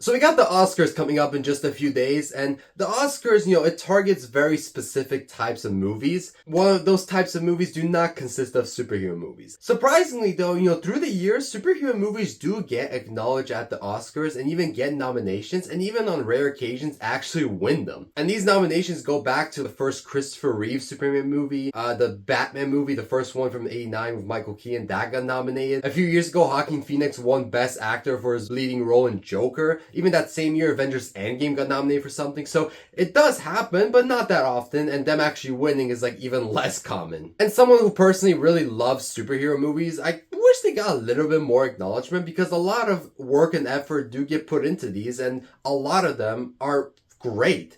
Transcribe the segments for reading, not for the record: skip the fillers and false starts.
So we got the Oscars coming up in just a few days, and the Oscars, it targets very specific types of movies. One of those types of movies do not consist of superhero movies. Surprisingly though, through the years, superhero movies do get acknowledged at the Oscars and even get nominations, and even on rare occasions actually win them. And these nominations go back to the first Christopher Reeve Superman movie, the Batman movie, the first one from '89 with Michael Keaton, that got nominated. A few years ago, Joaquin Phoenix won Best Actor for his leading role in Joker. Even that same year, Avengers Endgame got nominated for something. So it does happen, but not that often, and them actually winning is like even less common. And someone who personally really loves superhero movies, I wish they got a little bit more acknowledgement, because a lot of work and effort do get put into these, and a lot of them are great.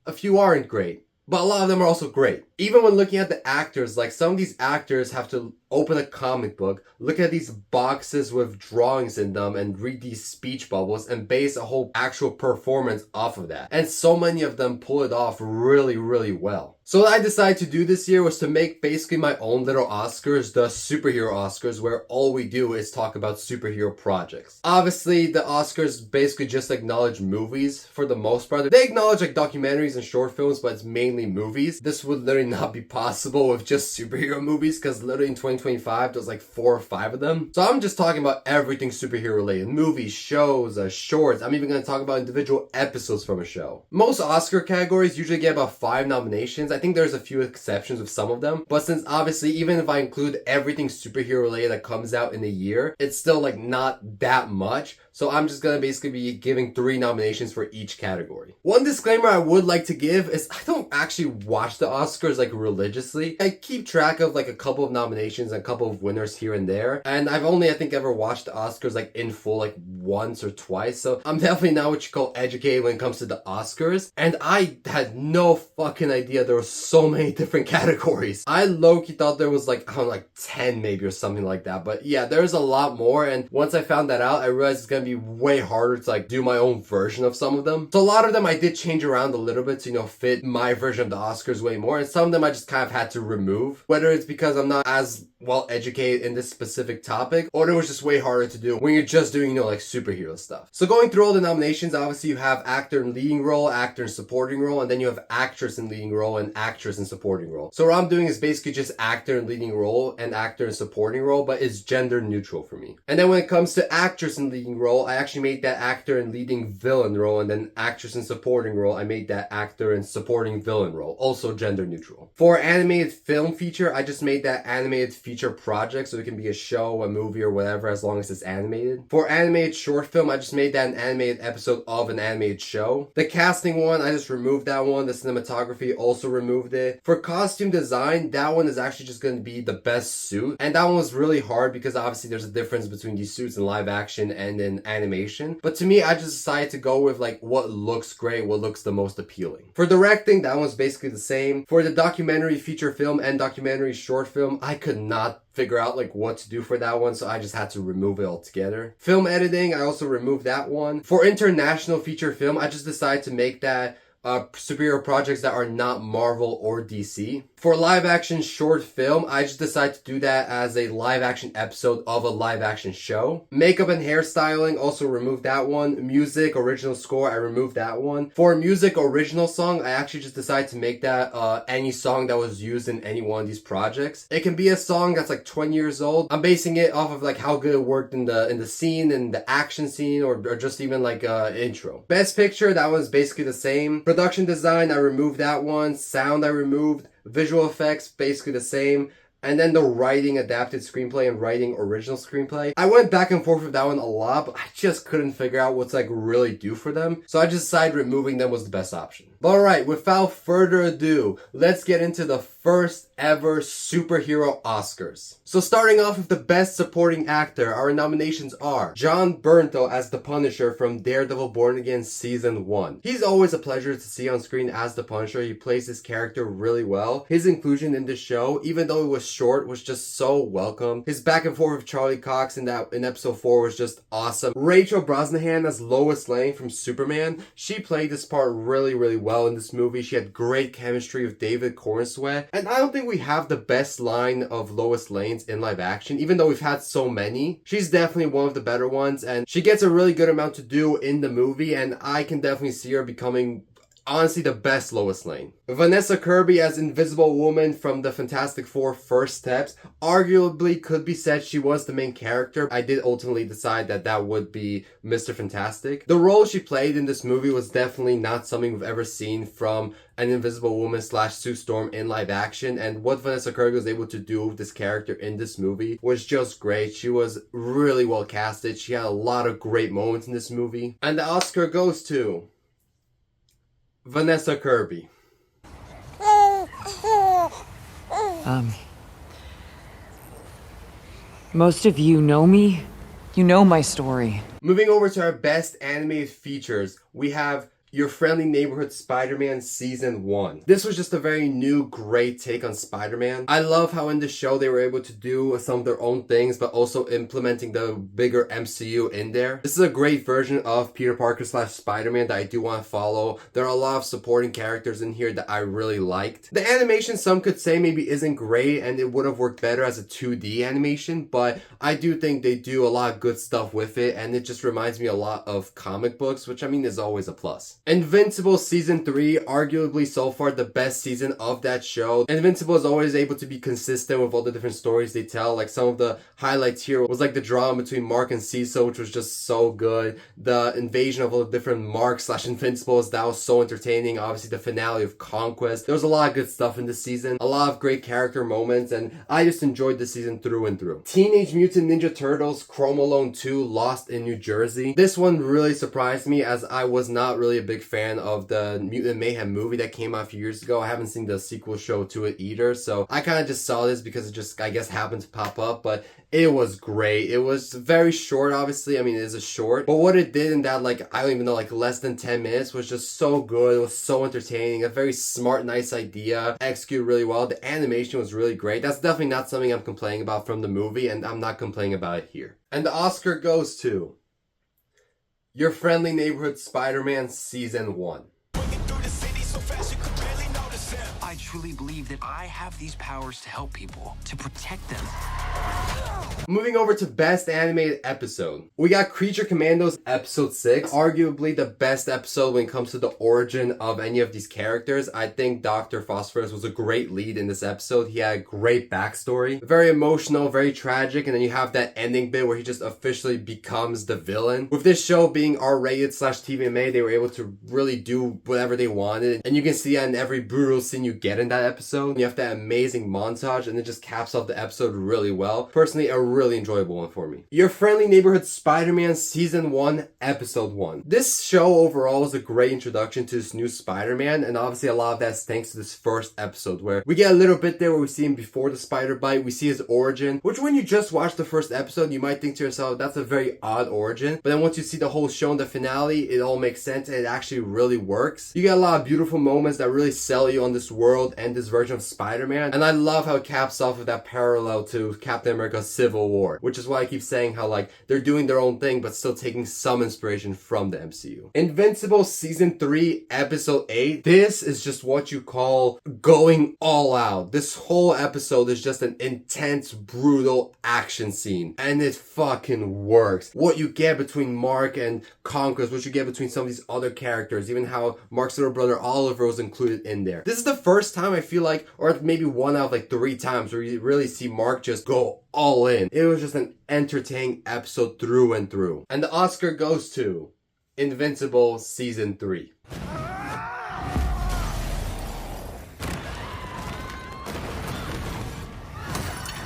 A few aren't great, but a lot of them are also great. Even when looking at the actors, like some of these actors have to open a comic book, look at these boxes with drawings in them, and read these speech bubbles and base a whole actual performance off of that. And so many of them pull it off really, really well. So what I decided to do this year was to make basically my own little Oscars, the superhero Oscars, where all we do is talk about superhero projects. Obviously, the Oscars basically just acknowledge movies for the most part. They acknowledge like documentaries and short films, but it's mainly movies. This would literally not be possible with just superhero movies, because literally in 2025 there's like 4 or 5 of them. So I'm just talking about everything superhero related. Movies, shows, shorts. I'm even going to talk about individual episodes from a show. Most Oscar categories usually get about 5 nominations. I think there's a few exceptions with some of them, but since obviously even if I include everything superhero related that comes out in a year, it's still like not that much. So I'm just gonna basically be giving 3 nominations for each category. One disclaimer I would like to give is I don't actually watch the Oscars like religiously. I keep track of like a couple of nominations and a couple of winners here and there. And I've only, I think, ever watched the Oscars like in full like once or twice. So I'm definitely not what you call educated when it comes to the Oscars. And I had no fucking idea there were so many different categories. I low-key thought there was like, I don't know, like 10 maybe or something like that. But yeah, there's a lot more. And once I found that out, I realized it's gonna be way harder to like do my own version of some of them. So a lot of them I did change around a little bit to fit my version of the Oscars way more, and some of them I just kind of had to remove, whether it's because I'm not as well educated in this specific topic, or it was just way harder to do when you're just doing like superhero stuff. So going through all the nominations, obviously you have actor in leading role, actor in supporting role, and then you have actress in leading role and actress in supporting role. So what I'm doing is basically just actor in leading role and actor in supporting role, but it's gender neutral for me. And then when it comes to actress in leading role, I actually made that actor in leading villain role, and then actress in supporting role, I made that actor in supporting villain role, also gender neutral. For animated film feature, I just made that animated feature project, so it can be a show, a movie, or whatever, as long as it's animated. For animated short film, I just made that an animated episode of an animated show. The casting one, I just removed that one. The cinematography, also removed it. For costume design, that one is actually just going to be the best suit, and that one was really hard because obviously there's a difference between these suits in live action and in animation. But to me, I just decided to go with like what looks great, what looks the most appealing. For directing, that one's basically the same. For the documentary feature film and documentary short film, I could not figure out like what to do for that one, so I just had to remove it altogether. Film editing, I also removed that one. For international feature film, I just decided to make that superhero projects that are not Marvel or DC. For live action short film, I just decided to do that as a live action episode of a live action show. Makeup and hairstyling, also removed that one. Music, original score, I removed that one. For music original song, I actually just decided to make that any song that was used in any one of these projects. It can be a song that's like 20 years old. I'm basing it off of like how good it worked in the scene, in the action scene, or just even like intro. Best picture, that was basically the same. Production design, I removed that one. Sound, I removed. Visual effects, basically the same. And then the writing, adapted screenplay, and writing original screenplay. I went back and forth with that one a lot, but I just couldn't figure out what to like really do for them. So I just decided removing them was the best option. But alright, without further ado, let's get into the first ever superhero Oscars. So starting off with the best supporting actor, our nominations are Jon Bernthal as the Punisher from Daredevil Born Again Season 1. He's always a pleasure to see on screen as the Punisher. He plays his character really well. His inclusion in the show, even though it was short, was just so welcome. His back and forth with Charlie Cox in episode 4 was just awesome. Rachel Brosnahan as Lois Lane from Superman. She played this part really, really well. well in this movie. She had great chemistry with David Corenswet. And I don't think we have the best line of Lois Lane's in live action, even though we've had so many. She's definitely one of the better ones, and she gets a really good amount to do in the movie, and I can definitely see her becoming honestly the best Lois Lane. Vanessa Kirby as Invisible Woman from the Fantastic Four First Steps arguably could be said she was the main character. I did ultimately decide that that would be Mr. Fantastic. The role she played in this movie was definitely not something we've ever seen from an Invisible Woman / Sue Storm in live action, and what Vanessa Kirby was able to do with this character in this movie was just great. She was really well casted. She had a lot of great moments in this movie. And the Oscar goes to Vanessa Kirby. Most of you know me. You know my story. Moving over to our best animated features, we have Your Friendly Neighborhood Spider-Man Season 1. This was just a very new, great take on Spider-Man. I love how in the show they were able to do some of their own things, but also implementing the bigger MCU in there. This is a great version of Peter Parker / Spider-Man that I do want to follow. There are a lot of supporting characters in here that I really liked. The animation, some could say maybe isn't great, and it would have worked better as a 2D animation, but I do think they do a lot of good stuff with it, and it just reminds me a lot of comic books, which I mean is always a plus. Invincible Season 3, arguably so far the best season of that show. Invincible is always able to be consistent with all the different stories they tell. Like some of the highlights here was like the drama between Mark and Cecil, which was just so good. The invasion of all the different Marks / Invincibles, that was so entertaining. Obviously the finale of Conquest. There was a lot of good stuff in this season. A lot of great character moments, and I just enjoyed the season through and through. Teenage Mutant Ninja Turtles Chrome Alone 2 Lost in New Jersey. This one really surprised me, as I was not really a big fan of the Mutant Mayhem movie that came out a few years ago. I haven't seen the sequel show to it either, so I kind of just saw this because it just, I guess, happened to pop up, but it was great. It was very short, obviously. I mean, it is a short, but what it did in that, like, I don't even know, like less than 10 minutes was just so good. It was so entertaining. A very smart, nice idea. Executed really well. The animation was really great. That's definitely not something I'm complaining about from the movie, and I'm not complaining about it here. And the Oscar goes to Your Friendly Neighborhood Spider-Man Season 1. I truly believe that I have these powers to help people, to protect them. Moving over to Best Animated Episode. We got Creature Commandos Episode 6. Arguably the best episode when it comes to the origin of any of these characters. I think Dr. Phosphorus was a great lead in this episode. He had a great backstory. Very emotional, very tragic, and then you have that ending bit where he just officially becomes the villain. With this show being R-rated / TVMA, they were able to really do whatever they wanted. And you can see that in every brutal scene you get in that episode. You have that amazing montage, and it just caps off the episode really well. Personally, a really enjoyable one for me. Your Friendly Neighborhood Spider-Man Season 1, Episode 1. This show overall was a great introduction to this new Spider-Man, and obviously a lot of that's thanks to this first episode, where we get a little bit there where we see him before the spider bite, we see his origin, which when you just watch the first episode, you might think to yourself, that's a very odd origin, but then once you see the whole show in the finale, it all makes sense, and it actually really works. You get a lot of beautiful moments that really sell you on this world and this version of Spider-Man, and I love how it caps off with that parallel to Captain America's Civil War, which is why I keep saying how like they're doing their own thing but still taking some inspiration from the MCU. Invincible Season 3 Episode 8. This is just what you call going all out. This whole episode is just an intense, brutal action scene, and it fucking works. What you get between Mark and Conquest, what you get between some of these other characters, even how Mark's little brother Oliver was included in there. This is the first time I feel like, or maybe one out of like 3 times, where you really see Mark just go all in. It was just an entertaining episode through and through. And the Oscar goes to Invincible Season 3.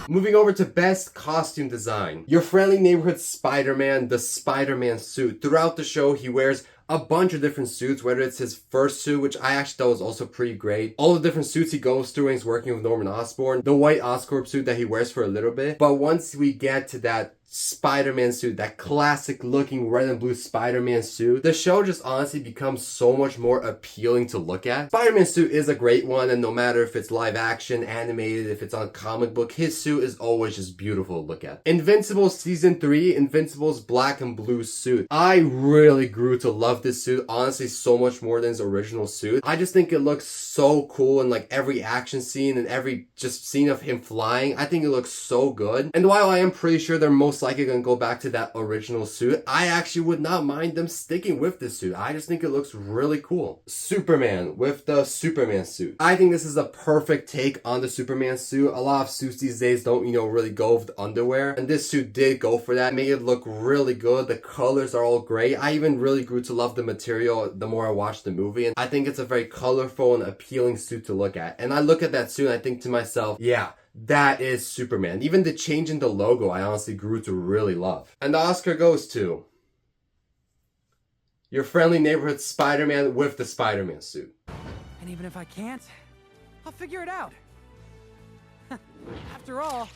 Moving over to Best Costume Design. Your Friendly Neighborhood Spider-Man, the Spider-Man suit. Throughout the show, he wears a bunch of different suits, whether it's his first suit, which I actually thought was also pretty great. All the different suits he goes through when he's working with Norman Osborn. The white Oscorp suit that he wears for a little bit. But once we get to that Spider-Man suit, that classic looking red and blue Spider-Man suit, the show just honestly becomes so much more appealing to look at. Spider-Man suit is a great one, and no matter if it's live action, animated, if it's on a comic book, his suit is always just beautiful to look at. Invincible Season 3, Invincible's black and blue suit. I really grew to love this suit, honestly so much more than his original suit. I just think it looks so cool in like every action scene and every just scene of him flying. I think it looks so good. And while I am pretty sure they're most likely gonna go back to that original suit, I actually would not mind them sticking with this suit. I just think it looks really cool. Superman with the Superman suit. I think this is a perfect take on the Superman suit. A lot of suits these days don't, really go with the underwear. And this suit did go for that. Made it look really good. The colors are all great. I even really grew to love the material the more I watched the movie. And I think it's a very colorful and appealing suit to look at. And I look at that suit and I think to myself, yeah, that is Superman. Even the change in the logo, I honestly grew to really love. And the Oscar goes to your friendly neighborhood Spider-Man with the Spider-Man suit. And even if I can't, I'll figure it out. After all,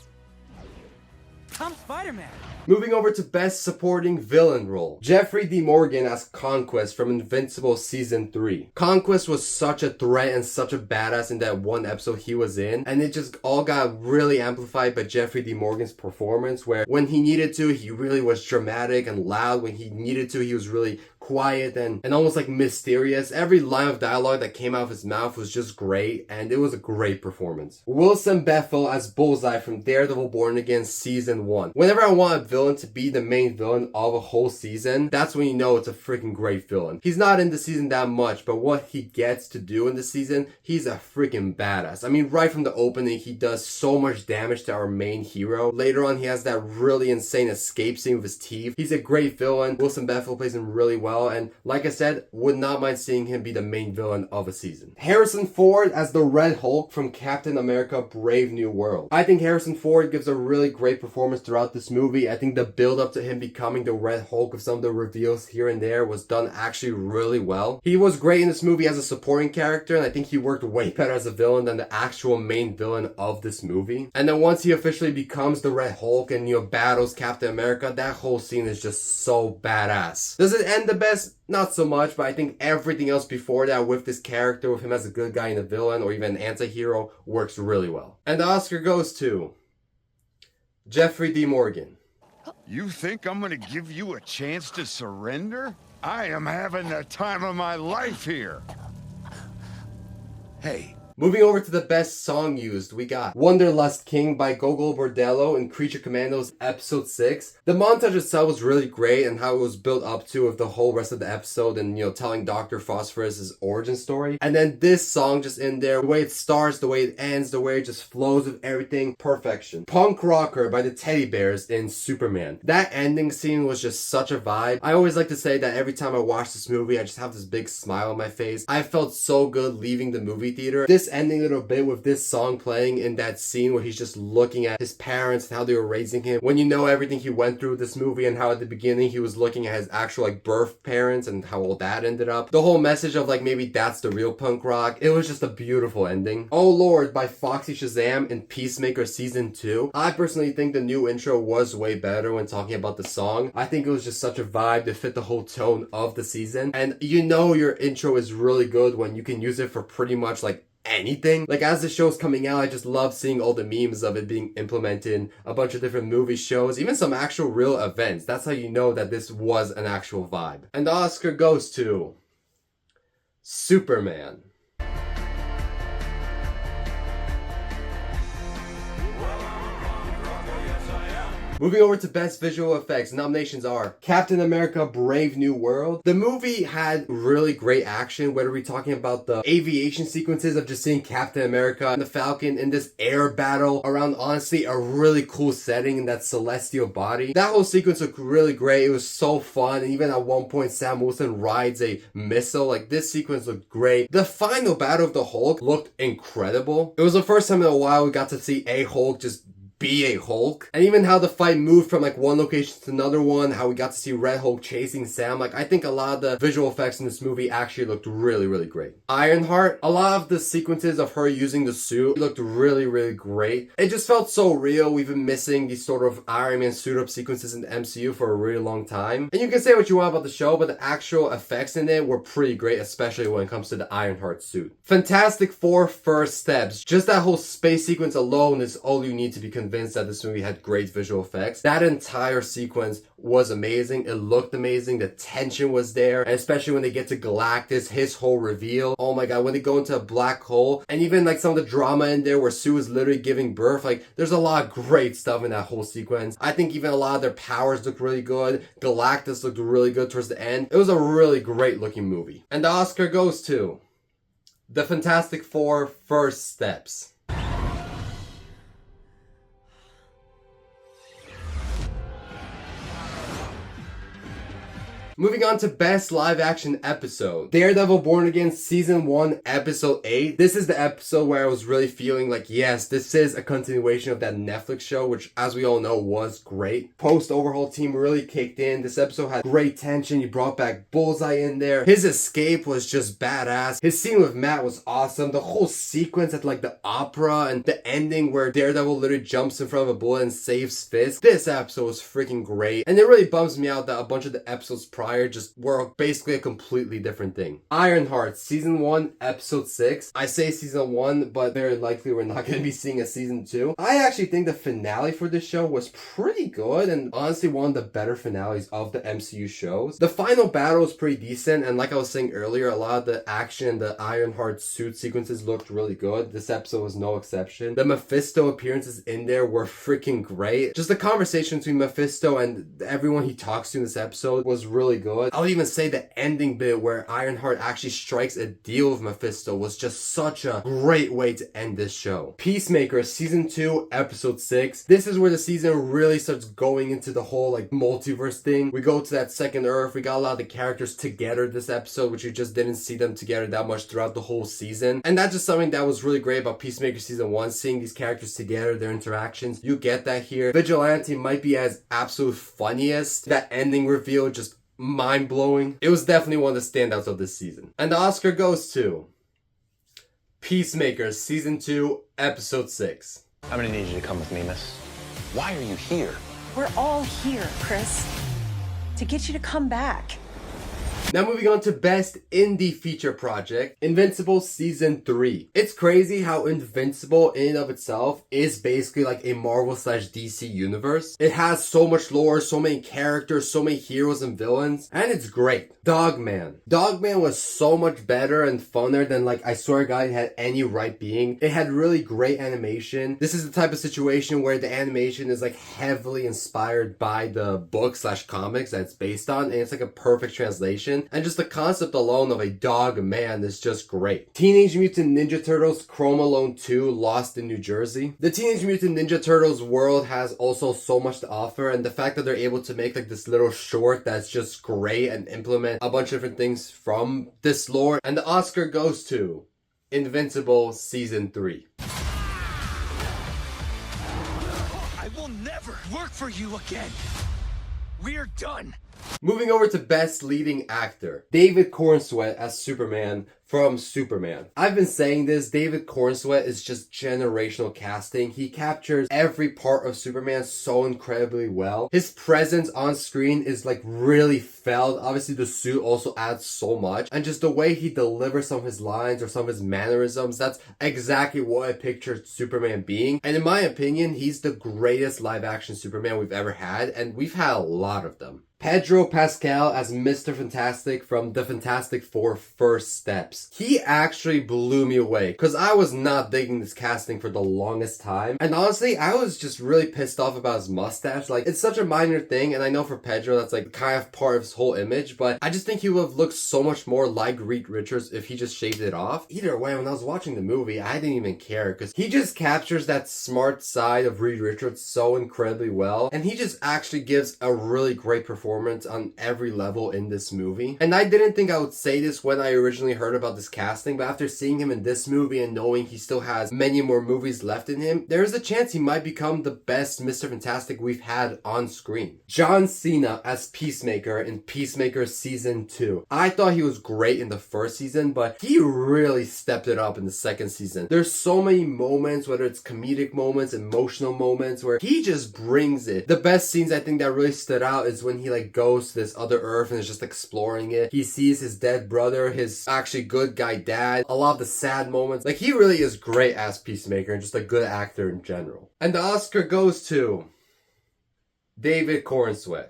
I'm Spider-Man. Moving over to Best Supporting Villain Role. Jeffrey D. Morgan as Conquest from Invincible Season 3. Conquest was such a threat and such a badass in that one episode he was in, and it just all got really amplified by Jeffrey D. Morgan's performance, where when he needed to, he really was dramatic and loud. When he needed to, he was really quiet and almost like mysterious. Every line of dialogue that came out of his mouth was just great, and it was a great performance. Wilson Bethel as Bullseye from Daredevil Born Again Season 1. Whenever I want a villain to be the main villain of a whole season, that's when you know it's a freaking great villain. He's not in the season that much, but what he gets to do in the season, he's a freaking badass. I mean, right from the opening, he does so much damage to our main hero. Later on, he has that really insane escape scene with his teeth. He's a great villain. Wilson Bethel plays him really well, and like I said, would not mind seeing him be the main villain of a season. Harrison Ford as the Red Hulk from Captain America Brave New World. I think Harrison Ford gives a really great performance throughout this movie. I think the build up to him becoming the Red Hulk with some of the reveals here and there was done actually really well. He was great in this movie as a supporting character, and I think he worked way better as a villain than the actual main villain of this movie. And then once he officially becomes the Red Hulk and battles Captain America, that whole scene is just so badass. Does it end the best? Not so much, but I think everything else before that with this character, with him as a good guy and a villain or even an anti-hero, works really well. And the Oscar goes to Jeffrey D. Morgan. You think I'm gonna give you a chance to surrender? I am having the time of my life here. Hey. Moving over to the best song used, we got Wanderlust King by Gogol Bordello in Creature Commandos Episode 6. The montage itself was really great, and how it was built up to with the whole rest of the episode and, telling Dr. Phosphorus' origin story. And then this song just in there, the way it starts, the way it ends, the way it just flows with everything, perfection. Punk Rocker by the Teddy Bears in Superman. That ending scene was just such a vibe. I always like to say that every time I watch this movie, I just have this big smile on my face. I felt so good leaving the movie theater. This ending little bit with this song playing in that scene where he's just looking at his parents and how they were raising him, when you know everything he went through with this movie and how at the beginning he was looking at his actual birth parents and how all that ended up, the whole message of maybe that's the real punk rock, it was just a beautiful ending. Oh Lord by Foxy Shazam in Peacemaker Season 2. I personally think the new intro was way better when talking about the song. I think it was just such a vibe to fit the whole tone of the season, and your intro is really good when you can use it for pretty much anything. As the show's coming out, I just love seeing all the memes of it being implemented in a bunch of different movie shows, even some actual real events. That's how you know that this was an actual vibe. And the Oscar goes to Superman. Moving over to Best Visual Effects, nominations are Captain America Brave New World. The movie had really great action, whether we're talking about the aviation sequences of just seeing Captain America and the Falcon in this air battle around, honestly, a really cool setting in that celestial body. That whole sequence looked really great. It was so fun, and even at one point, Sam Wilson rides a missile. This sequence looked great. The final battle of the Hulk looked incredible. It was the first time in a while we got to see a Hulk just be a Hulk. And even how the fight moved from like one location to another one, how we got to see Red Hulk chasing Sam. Like, I think a lot of the visual effects in this movie actually looked really, really great. Ironheart, a lot of the sequences of her using the suit looked really, really great. It just felt so real. We've been missing these sort of Iron Man suit up sequences in the MCU for a really long time. And you can say what you want about the show, but the actual effects in it were pretty great, especially when it comes to the Ironheart suit. Fantastic Four first steps. Just that whole space sequence alone is all you need to be convinced that this movie had great visual effects. That entire sequence was amazing. It looked amazing. The tension was there. And especially when they get to Galactus, his whole reveal. Oh my god, when they go into a black hole. And even like some of the drama in there where Sue is literally giving birth. Like, there's a lot of great stuff in that whole sequence. I think even a lot of their powers looked really good. Galactus looked really good towards the end. It was a really great looking movie. And the Oscar goes to The Fantastic Four First Steps. Moving on to Best Live Action Episode. Daredevil Born Again Season 1 Episode 8. This is the episode where I was really feeling like, yes, this is a continuation of that Netflix show, which as we all know was great. Post-overhaul team really kicked in. This episode had great tension. You brought back Bullseye in there. His escape was just badass. His scene with Matt was awesome. The whole sequence at like the opera and the ending where Daredevil literally jumps in front of a bullet and saves Fisk. This episode was freaking great. And it really bums me out that a bunch of the episodes prior just were basically a completely different thing. Ironheart Season 1 Episode 6. I say Season 1, but very likely we're not going to be seeing a Season 2. I actually think the finale for this show was pretty good and honestly one of the better finales of the MCU shows. The final battle was pretty decent, and like I was saying earlier, a lot of the action, the Ironheart suit sequences looked really good. This episode was no exception. The Mephisto appearances in there were freaking great. Just the conversation between Mephisto and everyone he talks to in this episode was really good. I'll even say the ending bit where Ironheart actually strikes a deal with Mephisto was just such a great way to end this show. Peacemaker Season 2 Episode 6. This is where the season really starts going into the whole like multiverse thing. We go to that second Earth. We got a lot of the characters together this episode, which you just didn't see them together that much throughout the whole season. And that's just something that was really great about Peacemaker Season 1, seeing these characters together, their interactions. You get that here. Vigilante might be as absolute funniest. That ending reveal just mind-blowing. It was definitely one of the standouts of this season. And the Oscar goes to Peacemaker Season 2 Episode 6. I'm gonna need you to come with me, miss. Why are you here? We're all here, Chris, to get you to come back. Now moving on to Best Indie Feature Project, Invincible Season 3. It's crazy how Invincible in and of itself is basically like a Marvel/DC universe. It has so much lore, so many characters, so many heroes and villains, and it's great. Dogman. Dogman was so much better and funner than like I swear to God it had any right being. It had really great animation. This is the type of situation where the animation is like heavily inspired by the book/comics that it's based on, and it's like a perfect translation. And just the concept alone of a dog man is just great. Teenage Mutant Ninja Turtles Chrome Alone 2 Lost in New Jersey. The Teenage Mutant Ninja Turtles world has also so much to offer, and the fact that they're able to make like this little short that's just great and implement a bunch of different things from this lore. And the Oscar goes to Invincible Season 3. I will never work for you again. We're done. Moving over to Best Leading Actor. David Cornsweet as Superman from Superman. I've been saying this, David Cornsweet is just generational casting. He captures every part of Superman so incredibly well. His presence on screen is like really felt. Obviously the suit also adds so much. And just the way he delivers some of his lines or some of his mannerisms, that's exactly what I pictured Superman being. And in my opinion, he's the greatest live action Superman we've ever had, and we've had a lot of them. Pedro Pascal as Mr. Fantastic from The Fantastic Four First Steps. He actually blew me away because I was not digging this casting for the longest time. And honestly, I was just really pissed off about his mustache. Like, it's such a minor thing, and I know for Pedro that's like kind of part of his whole image, but I just think he would have looked so much more like Reed Richards if he just shaved it off. Either way, when I was watching the movie, I didn't even care because he just captures that smart side of Reed Richards so incredibly well, and he just actually gives a really great performance performance on every level in this movie. And I didn't think I would say this when I originally heard about this casting, but after seeing him in this movie and knowing he still has many more movies left in him, there's a chance he might become the best Mr. Fantastic we've had on screen. John Cena as Peacemaker in Peacemaker Season 2. I thought he was great in the first season, but he really stepped it up in the second season. There's so many moments, whether it's comedic moments, emotional moments, where he just brings it. The best scenes I think that really stood out is when he like goes to this other Earth and is just exploring it. He sees his dead brother, his actually good guy dad, a lot of the sad moments. Like, he really is great as Peacemaker and just a good actor in general. And the Oscar goes to David Corenswet.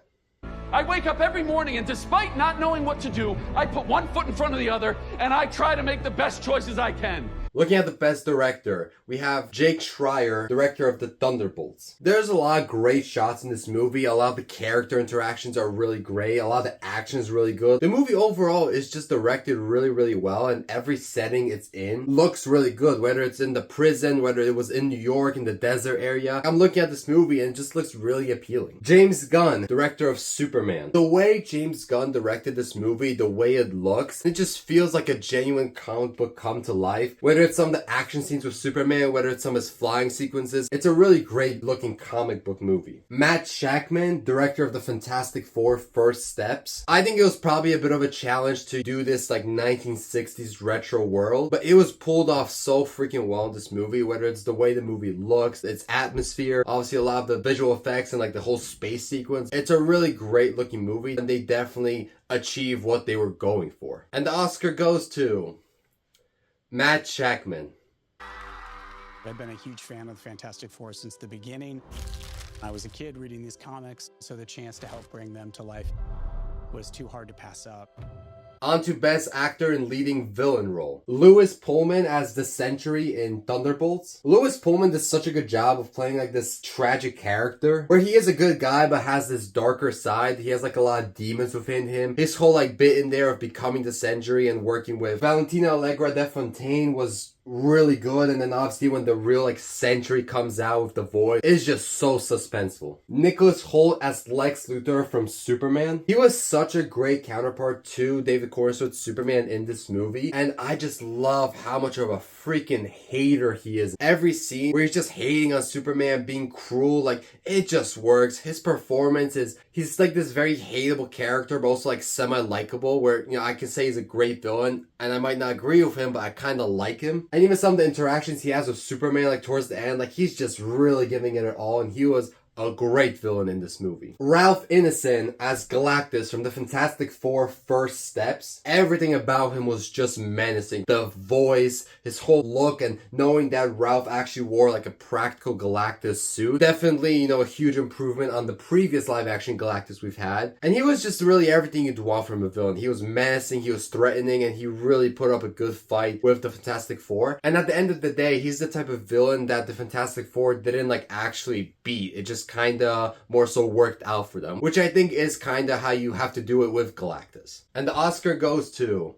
I wake up every morning and despite not knowing what to do, I put one foot in front of the other and I try to make the best choices I can. Looking at the best director, we have Jake Schreier, director of The Thunderbolts. There's a lot of great shots in this movie. A lot of the character interactions are really great. A lot of the action is really good. The movie overall is just directed really, really well, and every setting it's in looks really good. Whether it's in the prison, whether it was in New York, in the desert area. I'm looking at this movie and it just looks really appealing. James Gunn, director of Superman. The way James Gunn directed this movie, the way it looks, it just feels like a genuine comic book come to life. Whether it's some of the action scenes with Superman, whether it's some of his flying sequences, it's a really great looking comic book movie. Matt Shakman, director of the Fantastic Four First Steps. I think it was probably a bit of a challenge to do this like 1960s retro world, but it was pulled off so freaking well in this movie, whether it's the way the movie looks, its atmosphere, obviously a lot of the visual effects and like the whole space sequence. It's a really great looking movie and they definitely achieve what they were going for. And the Oscar goes to Matt Shakman. I've been a huge fan of the Fantastic Four since the beginning. I was a kid reading these comics, so the chance to help bring them to life was too hard to pass up. On to Best Actor in Leading Villain Role. Lewis Pullman as the Sentry in Thunderbolts. Lewis Pullman does such a good job of playing like this tragic character where he is a good guy but has this darker side. He has like a lot of demons within him. His whole like bit in there of becoming the Sentry and working with Valentina Allegra de Fontaine was really good, and then obviously when the real like Sentry comes out with the voice, it's just so suspenseful. Nicholas Hoult as Lex Luthor from Superman. He was such a great counterpart to David Corenswet's Superman in this movie, and I just love how much of a freaking hater he is. Every scene where he's just hating on Superman, being cruel, like it just works. His performance is, he's like this very hateable character but also like semi-likable, where, you know, I can say he's a great villain and I might not agree with him, but I kind of like him. And even some of the interactions he has with Superman, like towards the end, like he's just really giving it all, and he was a great villain in this movie. Ralph Ineson as Galactus from the Fantastic Four First Steps. Everything about him was just menacing. The voice, his whole look, and knowing that Ralph actually wore like a practical Galactus suit. Definitely, you know, a huge improvement on the previous live action Galactus we've had. And he was just really everything you'd want from a villain. He was menacing, he was threatening, and he really put up a good fight with the Fantastic Four. And at the end of the day, he's the type of villain that the Fantastic Four didn't like actually beat. It just kinda more so worked out for them, which I think is kinda how you have to do it with Galactus. And the Oscar goes to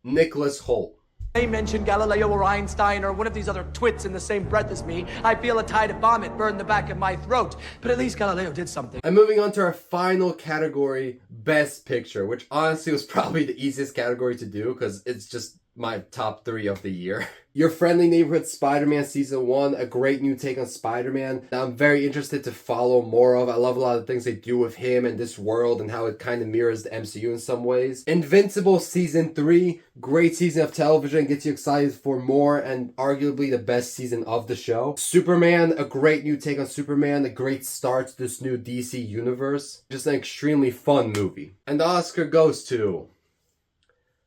Nicholas Hoult. They mention Galileo or Einstein or one of these other twits in the same breath as me, I feel a tide of vomit burn the back of my throat. But at least Galileo did something. And moving on to our final category, Best Picture, which honestly was probably the easiest category to do because it's just my top 3 of the year. Your Friendly Neighborhood Spider-Man Season 1, a great new take on Spider-Man that I'm very interested to follow more of. I love a lot of the things they do with him and this world and how it kind of mirrors the MCU in some ways. Invincible Season 3, great season of television, gets you excited for more and arguably the best season of the show. Superman, a great new take on Superman, a great start to this new DC universe. Just an extremely fun movie. And the Oscar goes to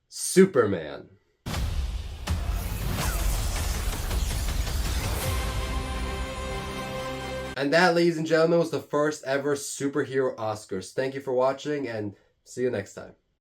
Superman. And that, ladies and gentlemen, was the first ever superhero Oscars. Thank you for watching and see you next time.